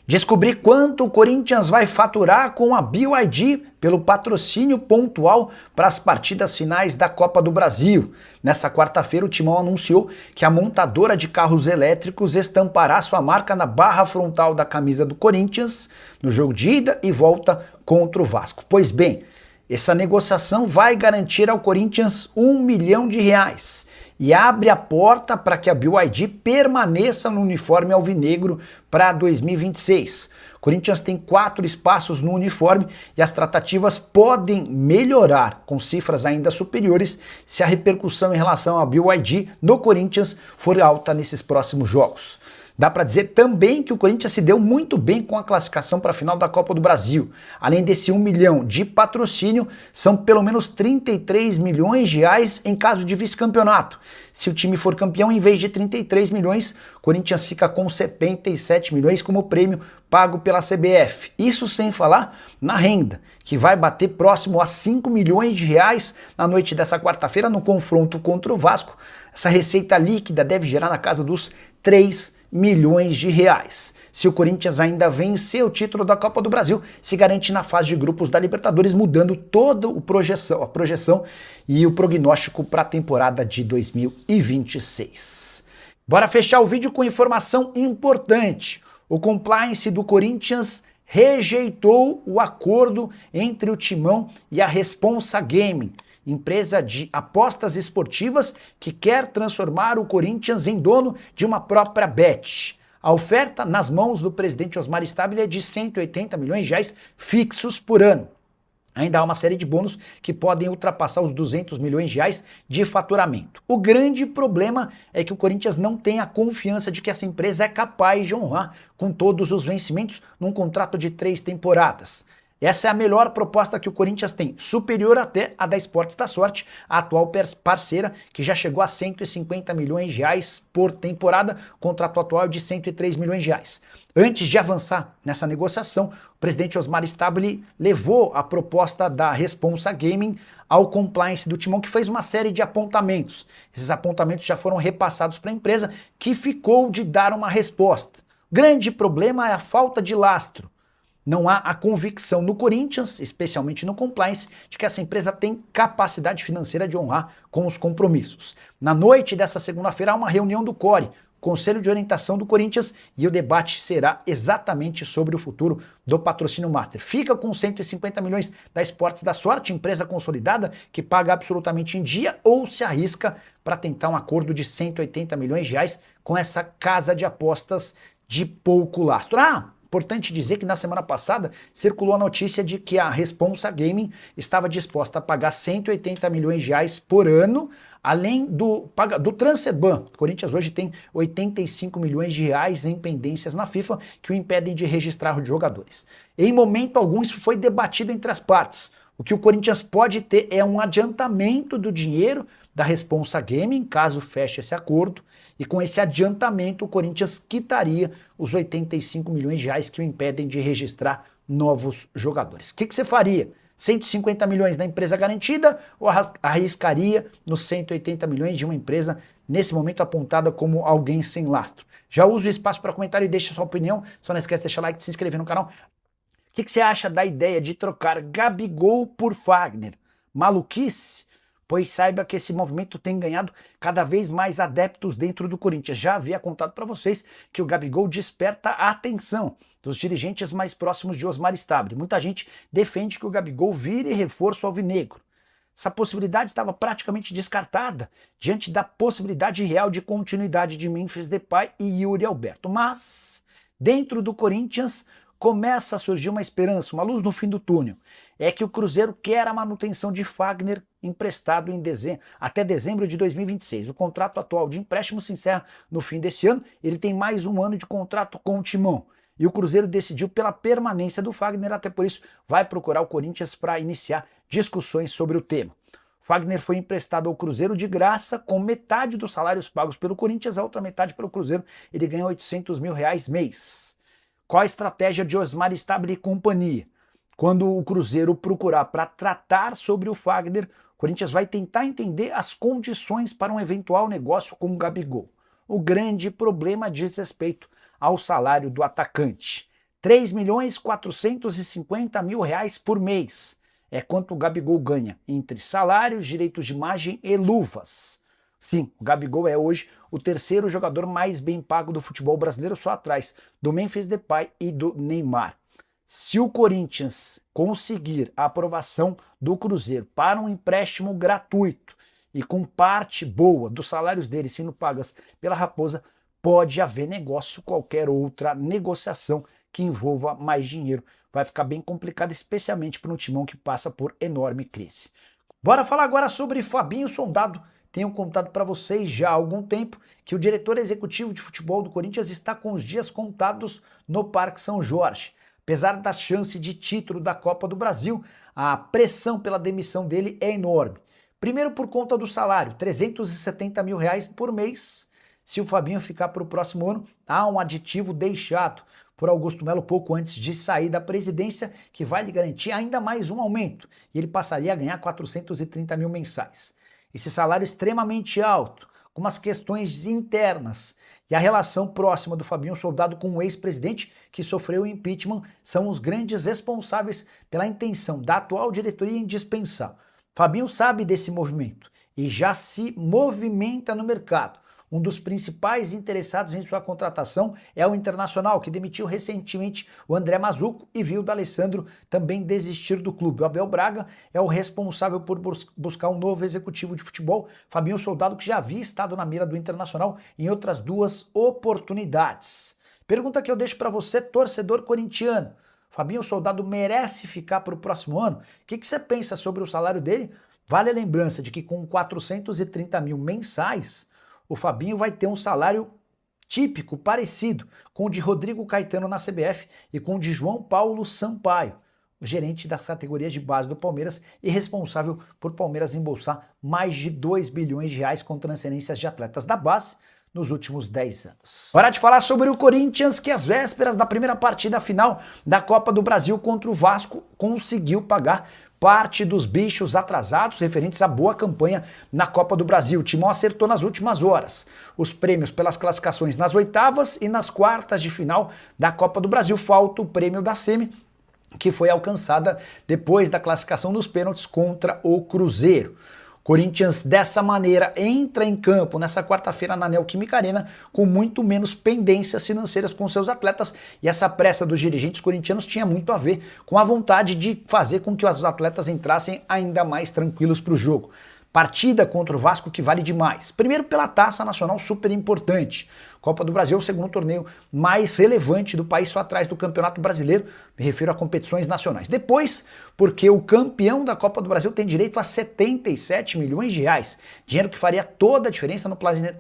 Descobrir quanto o Corinthians vai faturar com a BYD pelo patrocínio pontual para as partidas finais da Copa do Brasil. Nessa quarta-feira, o Timão anunciou que a montadora de carros elétricos estampará sua marca na barra frontal da camisa do Corinthians no jogo de ida e volta contra o Vasco. Pois bem, essa negociação vai garantir ao Corinthians R$1 milhão e abre a porta para que a BYD permaneça no uniforme alvinegro para 2026. O Corinthians tem 4 espaços no uniforme e as tratativas podem melhorar com cifras ainda superiores se a repercussão em relação à BYD no Corinthians for alta nesses próximos jogos. Dá para dizer também que o Corinthians se deu muito bem com a classificação para a final da Copa do Brasil. Além desse 1 milhão de patrocínio, são pelo menos R$33 milhões em caso de vice-campeonato. Se o time for campeão, em vez de 33 milhões, o Corinthians fica com 77 milhões como prêmio pago pela CBF. Isso sem falar na renda, que vai bater próximo a R$5 milhões na noite dessa quarta-feira no confronto contra o Vasco. Essa receita líquida deve gerar na casa dos R$3 milhões. Se o Corinthians ainda vencer o título da Copa do Brasil, se garante na fase de grupos da Libertadores, mudando toda a projeção e o prognóstico para a temporada de 2026. Bora fechar o vídeo com informação importante. O compliance do Corinthians rejeitou o acordo entre o Timão e a Responsa Gaming, empresa de apostas esportivas que quer transformar o Corinthians em dono de uma própria bet. A oferta nas mãos do presidente Osmar Stabile é de R$180 milhões fixos por ano. Ainda há uma série de bônus que podem ultrapassar os R$200 milhões de faturamento. O grande problema é que o Corinthians não tem a confiança de que essa empresa é capaz de honrar com todos os vencimentos num contrato de 3 temporadas. Essa é a melhor proposta que o Corinthians tem, superior até a da Esportes da Sorte, a atual parceira, que já chegou a R$150 milhões por temporada, contrato atual de R$103 milhões. Antes de avançar nessa negociação, o presidente Osmar Stabile levou a proposta da Responsa Gaming ao compliance do Timão, que fez uma série de apontamentos. Esses apontamentos já foram repassados para a empresa, que ficou de dar uma resposta. O grande problema é a falta de lastro. Não há a convicção no Corinthians, especialmente no compliance, de que essa empresa tem capacidade financeira de honrar com os compromissos. Na noite dessa segunda-feira há uma reunião do CORE, Conselho de Orientação do Corinthians, e o debate será exatamente sobre o futuro do patrocínio master. Fica com 150 milhões da Esportes da Sorte, empresa consolidada que paga absolutamente em dia, ou se arrisca para tentar um acordo de R$180 milhões com essa casa de apostas de pouco lastro. Importante dizer que na semana passada circulou a notícia de que a Responsa Gaming estava disposta a pagar R$180 milhões por ano, além do Transferban. O Corinthians hoje tem R$85 milhões em pendências na FIFA que o impedem de registrar os jogadores. Em momento algum isso foi debatido entre as partes. O que o Corinthians pode ter é um adiantamento do dinheiro da Responsa Gaming, caso feche esse acordo, e com esse adiantamento o Corinthians quitaria os R$85 milhões que o impedem de registrar novos jogadores. O que você faria? 150 milhões da empresa garantida ou arriscaria nos 180 milhões de uma empresa nesse momento apontada como alguém sem lastro? Já usa o espaço para comentário e deixa sua opinião. Só não esquece de deixar like e se inscrever no canal. O que você acha da ideia de trocar Gabigol por Fagner? Maluquice? Pois saiba que esse movimento tem ganhado cada vez mais adeptos dentro do Corinthians. Já havia contado para vocês que o Gabigol desperta a atenção dos dirigentes mais próximos de Osmar Stabile. Muita gente defende que o Gabigol vire reforço alvinegro. Essa possibilidade estava praticamente descartada diante da possibilidade real de continuidade de Memphis Depay e Yuri Alberto. Mas, dentro do Corinthians, começa a surgir uma esperança, uma luz no fim do túnel. É que o Cruzeiro quer a manutenção de Fagner emprestado até dezembro de 2026. O contrato atual de empréstimo se encerra no fim desse ano. Ele tem mais um ano de contrato com o Timão. E o Cruzeiro decidiu pela permanência do Fagner, até por isso vai procurar o Corinthians para iniciar discussões sobre o tema. Fagner foi emprestado ao Cruzeiro de graça, com metade dos salários pagos pelo Corinthians, a outra metade pelo Cruzeiro. Ele ganha R$800 mil mês. Qual a estratégia de Osmar Stabile e companhia? Quando o Cruzeiro procurar para tratar sobre o Fagner, o Corinthians vai tentar entender as condições para um eventual negócio com o Gabigol. O grande problema diz respeito ao salário do atacante. R$ 3.450.000 por mês. É quanto o Gabigol ganha entre salários, direitos de imagem e luvas. Sim, o Gabigol é hoje o terceiro jogador mais bem pago do futebol brasileiro, só atrás do Memphis Depay e do Neymar. Se o Corinthians conseguir a aprovação do Cruzeiro para um empréstimo gratuito e com parte boa dos salários dele sendo pagas pela Raposa, pode haver negócio, qualquer outra negociação que envolva mais dinheiro. Vai ficar bem complicado, especialmente para um timão que passa por enorme crise. Bora falar agora sobre Fabinho Soldado. Tenho contado para vocês já há algum tempo que o diretor executivo de futebol do Corinthians está com os dias contados no Parque São Jorge. Apesar da chance de título da Copa do Brasil, a pressão pela demissão dele é enorme. Primeiro por conta do salário, R$ 370.000 por mês. Se o Fabinho ficar para o próximo ano, há um aditivo deixado por Augusto Melo pouco antes de sair da presidência, que vai lhe garantir ainda mais um aumento, e ele passaria a ganhar 430 mil mensais. Esse salário extremamente alto, com umas questões internas e a relação próxima do Fabinho Soldado com o ex-presidente que sofreu o impeachment são os grandes responsáveis pela intenção da atual diretoria em dispensar. Fabinho sabe desse movimento e já se movimenta no mercado. Um dos principais interessados em sua contratação é o Internacional, que demitiu recentemente o André Mazzucco e viu o D'Alessandro também desistir do clube. O Abel Braga é o responsável por buscar um novo executivo de futebol, Fabinho Soldado, que já havia estado na mira do Internacional em outras duas oportunidades. Pergunta que eu deixo para você, torcedor corintiano. Fabinho Soldado merece ficar para o próximo ano? O que você pensa sobre o salário dele? Vale a lembrança de que com 430 mil mensais, o Fabinho vai ter um salário típico, parecido com o de Rodrigo Caetano na CBF e com o de João Paulo Sampaio, o gerente das categorias de base do Palmeiras e responsável por Palmeiras embolsar mais de 2 bilhões de reais com transferências de atletas da base nos últimos 10 anos. Hora de falar sobre o Corinthians, que às vésperas da primeira partida final da Copa do Brasil contra o Vasco conseguiu pagar parte dos bichos atrasados referentes à boa campanha na Copa do Brasil. O Timão acertou nas últimas horas os prêmios pelas classificações nas oitavas e nas quartas de final da Copa do Brasil. Falta o prêmio da semi, que foi alcançada depois da classificação nos pênaltis contra o Cruzeiro. Corinthians, dessa maneira, entra em campo nessa quarta-feira na Neoquímica Arena com muito menos pendências financeiras com seus atletas, e essa pressa dos dirigentes corintianos tinha muito a ver com a vontade de fazer com que os atletas entrassem ainda mais tranquilos para o jogo. Partida contra o Vasco que vale demais. Primeiro pela Taça Nacional, super importante. Copa do Brasil é o segundo torneio mais relevante do país, só atrás do Campeonato Brasileiro, me refiro a competições nacionais. Depois, porque o campeão da Copa do Brasil tem direito a 77 milhões de reais, dinheiro que faria toda a diferença no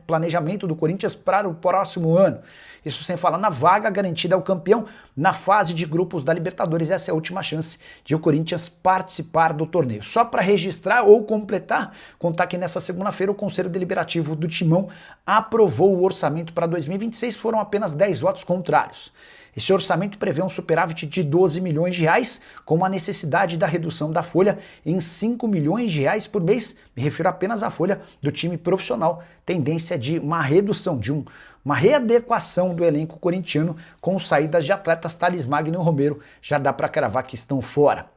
planejamento do Corinthians para o próximo ano. Isso sem falar na vaga garantida ao campeão na fase de grupos da Libertadores. Essa é a última chance de o Corinthians participar do torneio. Só para registrar ou completar, contar que nessa segunda-feira o Conselho Deliberativo do Timão aprovou o orçamento para 2026, foram apenas 10 votos contrários. Esse orçamento prevê um superávit de 12 milhões de reais, com a necessidade da redução da folha em 5 milhões de reais por mês. Me refiro apenas à folha do time profissional, tendência de uma redução, de uma readequação do elenco corintiano com saídas de atletas. Thales Magno e Romero já dá para cravar que estão fora.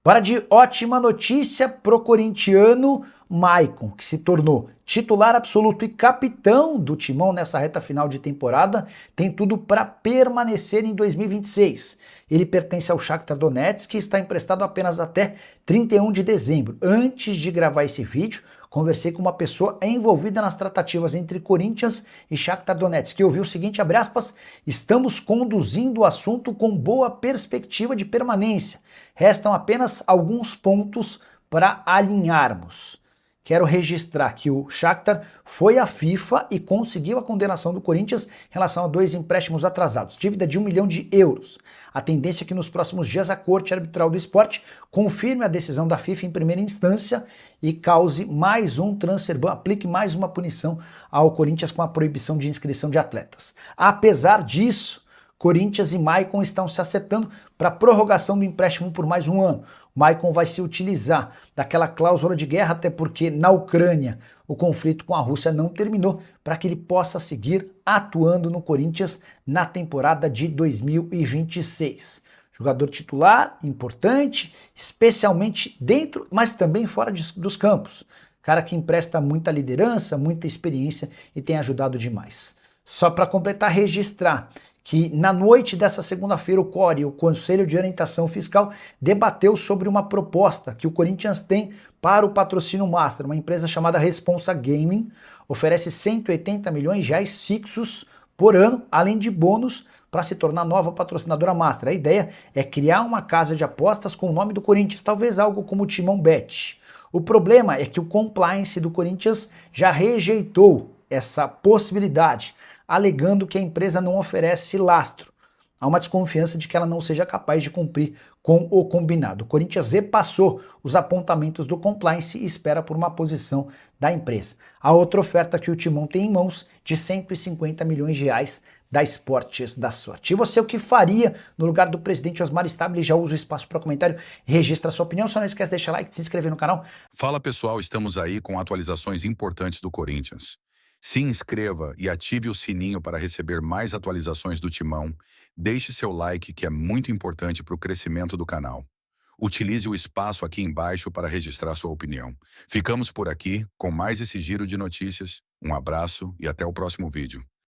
Para de ótima notícia pro corintiano Maicon, que se tornou titular absoluto e capitão do Timão nessa reta final de temporada, tem tudo para permanecer em 2026. Ele pertence ao Shakhtar Donetsk, que está emprestado apenas até 31 de dezembro. Antes de gravar esse vídeo, conversei com uma pessoa envolvida nas tratativas entre Corinthians e Shakhtar Donetsk, que ouviu o seguinte, abre aspas, estamos conduzindo o assunto com boa perspectiva de permanência. Restam apenas alguns pontos para alinharmos. Quero registrar que o Shakhtar foi à FIFA e conseguiu a condenação do Corinthians em relação a 2 empréstimos atrasados, dívida de 1 milhão de euros. A tendência é que nos próximos dias a Corte Arbitral do Esporte confirme a decisão da FIFA em primeira instância e cause mais um transfer ban, aplique mais uma punição ao Corinthians com a proibição de inscrição de atletas. Apesar disso, Corinthians e Maicon estão se acertando para a prorrogação do empréstimo por mais um ano. O Maicon vai se utilizar daquela cláusula de guerra, até porque na Ucrânia o conflito com a Rússia não terminou para que ele possa seguir atuando no Corinthians na temporada de 2026. Jogador titular, importante, especialmente dentro, mas também fora dos campos. Cara que empresta muita liderança, muita experiência e tem ajudado demais. Só para completar, registrar que na noite dessa segunda-feira o CORE, o Conselho de Orientação Fiscal, debateu sobre uma proposta que o Corinthians tem para o Patrocínio Master, uma empresa chamada Responsa Gaming, oferece 180 milhões de reais fixos por ano, além de bônus para se tornar nova patrocinadora Master. A ideia é criar uma casa de apostas com o nome do Corinthians, talvez algo como o Timão Bet. O problema é que o compliance do Corinthians já rejeitou essa possibilidade, alegando que a empresa não oferece lastro. Há uma desconfiança de que ela não seja capaz de cumprir com o combinado. O Corinthians repassou os apontamentos do compliance e espera por uma posição da empresa. A outra oferta que o Timão tem em mãos, de 150 milhões de reais, da Esportes da Sorte. E você, o que faria no lugar do presidente Osmar Stabile? Já usa o espaço para comentário e registra a sua opinião. Só não esquece de deixar like e se inscrever no canal. Fala pessoal, estamos aí com atualizações importantes do Corinthians. Se inscreva e ative o sininho para receber mais atualizações do Timão. Deixe seu like, que é muito importante para o crescimento do canal. Utilize o espaço aqui embaixo para registrar sua opinião. Ficamos por aqui com mais esse giro de notícias. Um abraço e até o próximo vídeo.